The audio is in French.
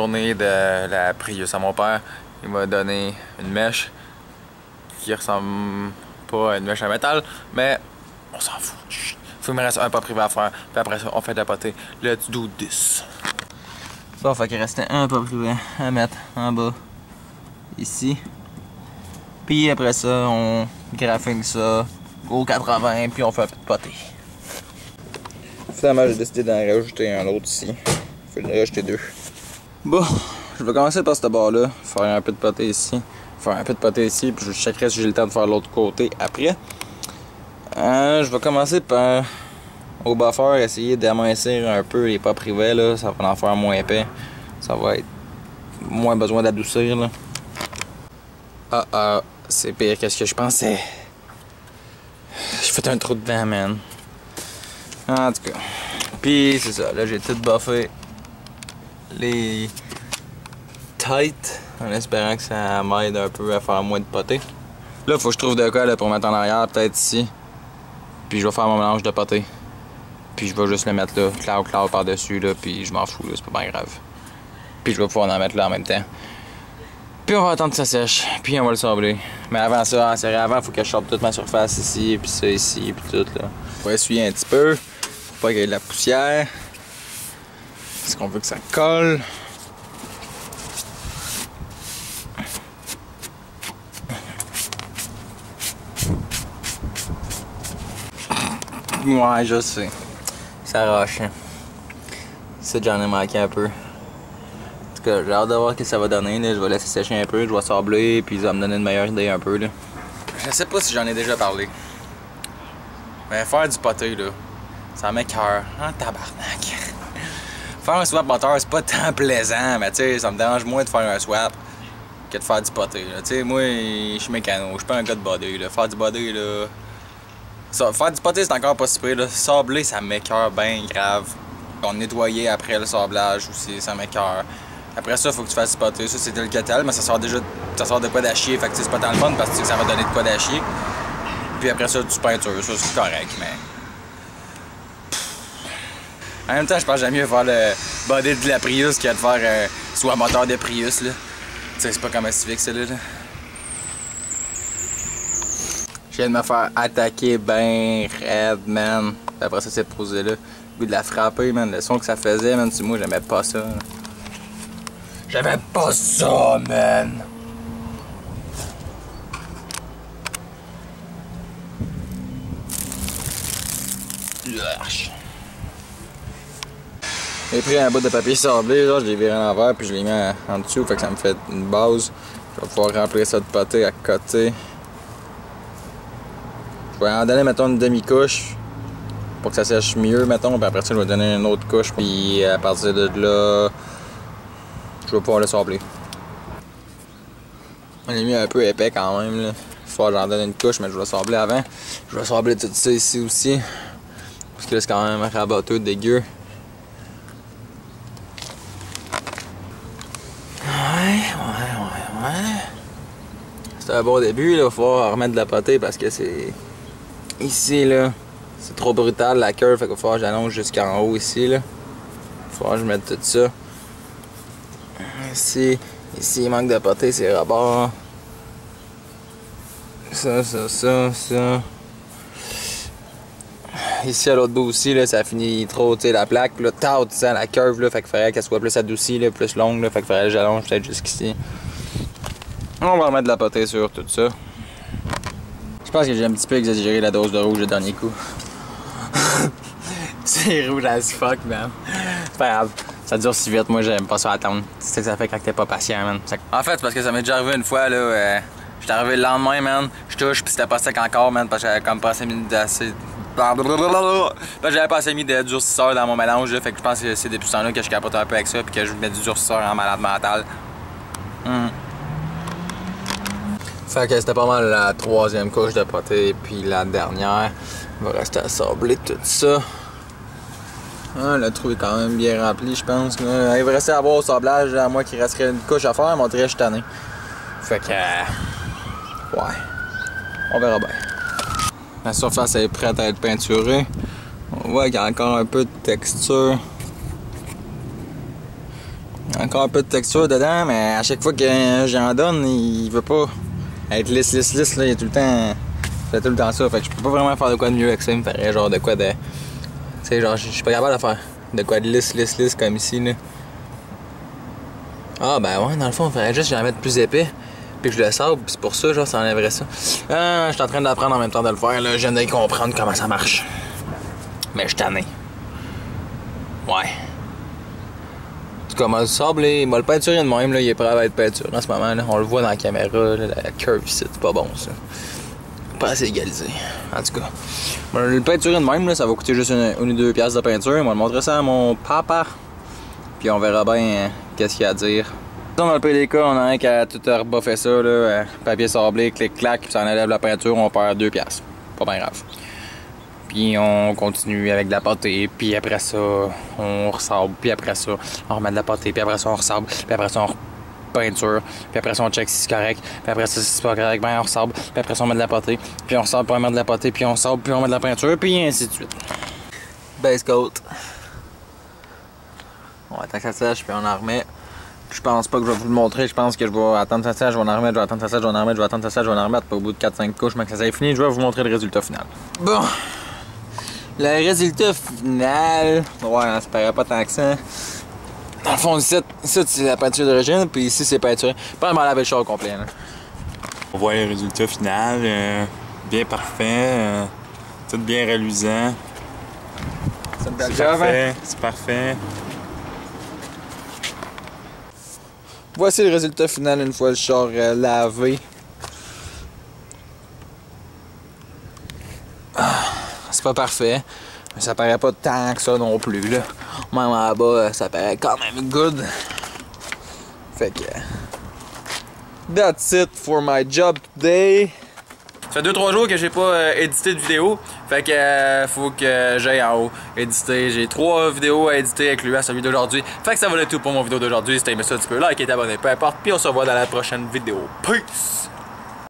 tournée de la Prius à mon père. Il m'a donné une mèche qui ressemble pas à une mèche à métal, mais on s'en fout. Faut qu'il me reste un pas privé à faire, puis après ça, on fait de la potée. Let's do this. Bon, fait qu'il restait un pas privé à mettre en bas, ici. Puis après ça, on graphine ça au 80, puis on fait un peu de potée. Finalement, j'ai décidé d'en rajouter un autre ici. Je vais en rajouter deux. Bon, je vais commencer par ce bord-là, faire un peu de potée ici. Faire un peu de potée ici, puis je checkerai si j'ai le temps de faire l'autre côté après. Je vais commencer par, au buffer, essayer d'amincir un peu les pas privés, là. Ça va en faire moins épais. Ça va être moins besoin d'adoucir, là. C'est pire que ce que je pensais. J'ai fait un trou dedans, man. En tout cas. Puis c'est ça, là j'ai tout buffé les tights en espérant que ça m'aide un peu à faire moins de potée. Là, faut que je trouve de quoi là, pour mettre en arrière, peut-être ici. Puis je vais faire mon mélange de potée. Puis je vais juste le mettre là, claw par-dessus, là, puis je m'en fous, là, c'est pas bien grave. Puis je vais pouvoir en mettre là en même temps. Puis on va attendre que ça sèche, puis on va le sabler. Mais avant ça, en série avant, faut que je sorte toute ma surface ici, puis ça ici, puis tout là. On va essuyer un petit peu, pour pas qu'il y ait de la poussière. Parce qu'on veut que ça colle. Ouais, je sais. Ça arrache. Ça, j'en ai manqué un peu. En tout cas, j'ai hâte de voir ce que ça va donner. Là. Je vais laisser sécher un peu, je vais sabler, puis ça va me donner une meilleure idée un peu. Là. Je sais pas si j'en ai déjà parlé. Mais faire du poté, là, ça m'écoeure. En tabarnak. Faire un swap moteur, c'est pas tant plaisant, mais tu sais, ça me dérange moins de faire un swap que de faire du poté. Tu sais, moi, je suis mécano, je suis pas un gars de body. Là. Faire du body, là. Ça, faire du poté, c'est encore pas si pire. Sabler, ça m'écoeure bien grave. On nettoyer après le sablage aussi, ça m'écoeure. Après ça, faut que tu fasses du poté. Ça, c'était le catal, mais ça sort déjà de quoi d'achier. Fait que c'est pas tant le fun parce que ça va donner de quoi d'achier. Puis après ça, tu peintures. Ça, c'est correct, mais. En même temps, je pense que j'aime mieux faire le body de la Prius que de faire soit moteur de Prius, là. Tu sais, c'est pas comme un Civic, celui-là. Là. Je viens de me faire attaquer ben raide, man. Après ça, c'est posé là. Le goût de la frapper, man. Le son que ça faisait, man. Moi, j'aimais pas ça. J'aimais pas ça, man. J'ai pris un bout de papier sablé, là, je l'ai viré en l'envers, puis je l'ai mis en dessous, fait que ça me fait une base. Je vais pouvoir remplir ça de potée à côté. Je vais en donner, mettons, une demi-couche pour que ça sèche mieux, mettons, puis après ça, je vais donner une autre couche, puis à partir de là, je vais pouvoir le sabler. On est mis un peu épais quand même, là. Il faut que j'en donne une couche, mais je vais le sabler avant. Je vais sabler tout ça ici aussi, parce que là, c'est quand même raboteux, dégueu. C'est un bon début, là. Il va falloir remettre de la potée parce que c'est. Ici, là. C'est trop brutal la curve, fait qu'il va falloir que j'allonge jusqu'en haut ici, là. Il va falloir que je mette tout ça. Ici, il manque de potée, c'est rebord. Ça. Ici, à l'autre bout aussi, là, ça finit trop, tu sais, la plaque. Puis là, tu sens la curve, là. Fait qu'il faudrait qu'elle soit plus adoucie, là, plus longue, là. Fait qu'il faudrait que j'allonge peut-être jusqu'ici. On va remettre de la potée sur tout ça. Je pense que j'ai un petit peu exagéré la dose de rouge le dernier coup. C'est rouge as fuck, man. C'est pas grave. Ça dure si vite, moi j'aime pas ça attendre. C'est ça que ça fait quand t'es pas patient, man. En fait, c'est parce que ça m'est déjà arrivé une fois, là. J'étais arrivé le lendemain, man. Je touche, pis c'était pas sec encore, man. Parce que j'avais comme pas assez mis d'assez. J'avais pas assez mis de durcisseur dans mon mélange, là. Fait que je pense que c'est depuis ce temps-là que je capote un peu avec ça, pis que je mets du durcisseur en malade mental. Fait que c'était pas mal la troisième couche de potée, puis la dernière. Il va rester à sabler tout ça. Ah, le trou est quand même bien rempli, je pense. Là. Il va rester à voir au sablage, à moi qu'il resterait une couche à faire, mais on dirait que je suis tanné. Fait que. Ouais. On verra bien. La surface est prête à être peinturée. On voit qu'il y a encore un peu de texture. Encore un peu de texture dedans, mais à chaque fois que j'en donne, il veut pas être lisse, là, il est tout le temps. Il fait tout le temps ça, fait que je peux pas vraiment faire de quoi de mieux avec ça, il me ferait genre de quoi de. Tu sais, genre, je suis pas capable de faire de quoi de lisse comme ici, là. Ah, ben ouais, dans le fond, il faudrait juste que j'en mette plus épais, puis que je le sable, pis c'est pour ça, genre, ça enlèverait ça. Je suis en train d'apprendre en même temps de le faire, là, je viens de comprendre comment ça marche. Mais je suis tanné. Ouais. En tout cas, moi, le sable, il m'a le peinturé de même, là, il est prêt à être peinture en ce moment, là. On le voit dans la caméra, là, la curve ici, c'est pas bon, ça. Pas assez égalisé. En tout cas, le peinturé de même, là, ça va coûter juste une ou deux piastres de peinture. On va le montrer ça à mon papa. Puis on verra bien qu'est-ce qu'il y a à dire. Dans le PDK, on a rien qu'à tout rebuffer ça, là, papier sablé, clic-clac, puis ça enlève la peinture, on perd 2 piastres. Pas bien grave. Puis on continue avec de la pâtée, puis après ça, on ressable, puis après ça, on remet de la pâtée, puis après ça, on ressable, puis après ça, on peinture, puis après ça on check si c'est correct, puis après ça si c'est pas correct, ben on ressable, puis après ça on met de la pâtée, puis on ressable, puis on met de la pâtée, puis on sable, puis on met de la peinture, puis ainsi de suite. Base coat. On attend que ça sèche, puis on en remet. Je pense pas que je vais vous le montrer, je pense que je vais attendre ça sèche, je vais en remettre, je vais attendre ça sèche, je vais en remettre, je vais attendre ça sèche, je vais en remettre, puis au bout de 4-5 couches, mais que ça soit fini, je vais vous montrer le résultat final. Bon, le résultat final, ouais, ça paraît pas tant que ça. Dans le fond, ici c'est la peinture d'origine, puis ici c'est peinturé. Pas mal la belle chose au complet. Là. On voit le résultat final, bien parfait, tout bien reluisant. C'est parfait, c'est parfait. Voici le résultat final une fois le char lavé. C'est pas parfait, mais ça paraît pas tant que ça non plus. Là. Même en bas, ça paraît quand même good. Fait que. That's it for my job today. Ça fait 2-3 jours que j'ai pas édité de vidéo. Fait que faut que j'aille en haut éditer. J'ai 3 vidéos à éditer incluant celui d'aujourd'hui. Fait que ça va être tout pour mon vidéo d'aujourd'hui. Si t'as aimé ça, tu peux liker et t'abonner, peu importe. Puis on se revoit dans la prochaine vidéo. Peace!